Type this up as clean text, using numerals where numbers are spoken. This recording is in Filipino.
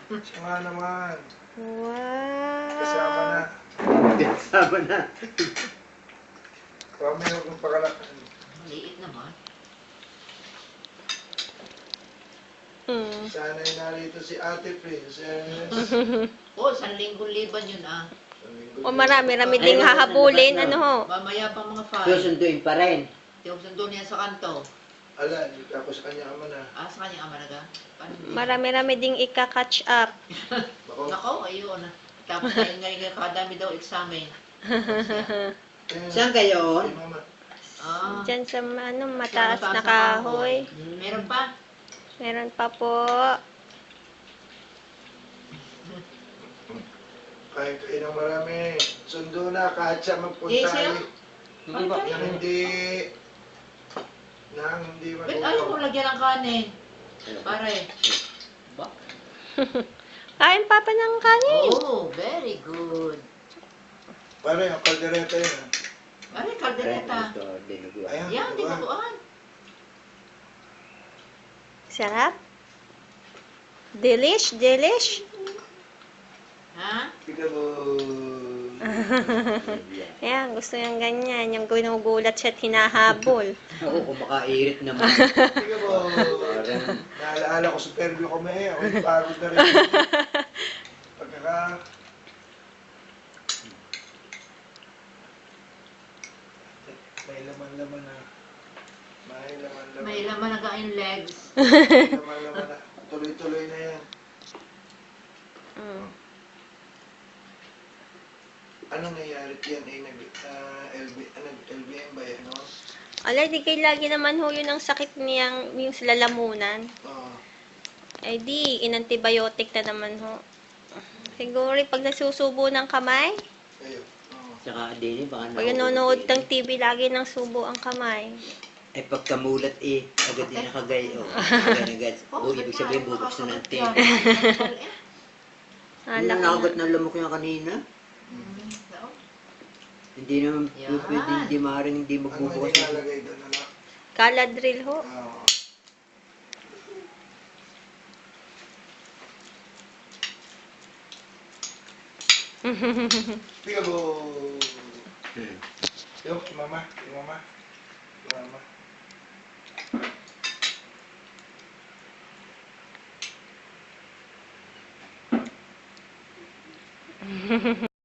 Siya nga naman. Wow. Kasama na. Kasama na. Kami huwag mong pakalakan. Maliit naman. Sana'y narito si Ate Princess. Oh, 1 linggong liban yun ah. O marami-rami ding hahabulin. Ano ho? Mamaya pa mga 5. Susunduin pa rin. Yung sundo niya sa kanto. Ala, tapos kanya ama na. Ah, sa kanyang ama na ga? Paano yun? Marami-rami ding ika-catch up. Bako. Nako, ayun. Tapos ngayon kadami daw examen. Saan kayo? Kay mama. Ah. Diyan sa mataas na kahoy. Meron pa? Meron pa po. Kain kain ng marami. Sundo na kahit siya magpunta. Yes, sir. Nang hindi... Nang hindi Ba't ayaw mo lagyan ng kanin? Pare. Kain papa ng kanin. Oh, very good. Pare, ang kaldereta yun. ah. Pare, kaldereta. Ayan, Yan, diba? dinuguan. Sarap. Delish, delish. Ha? Peekaboo. Ayan, gusto niyang ganyan. Yung ginugulat siya at hinahabol. Ako, kumakairit naman. Peekaboo. Parang, Naalaala ko sa perview ko may ako yung pagod na rin. Pagkaka... May laman-laman na. May laman-laman. May laman na yung legs. May laman-laman na. Tuloy-tuloy na yan. Mm. Anong nangyari yan ay LBM ba yan, no? Alay, di kayo lagi naman ho yun ang sakit niyang yung sa lalamunan. Oo. Ay di, inantibiotic na naman ho. Siguro pag nasusubo ng kamay, Ayun. Oo. saka din baka pag nanonood ng TV, lagi nang subo ang kamay. Ay pagkamulat agad din nakagay. Agad. Ibig sabihin bukas na ng tape. Alak Nakagat na. ng lamok niya kanina. Hindi naman Yan. pwede, hindi maaaring hindi Ano hindi magbubukas. nalagay doon, ano? Caladril ho. Oo. Peekaboo. Yo, si mama. Si mama. Si mama.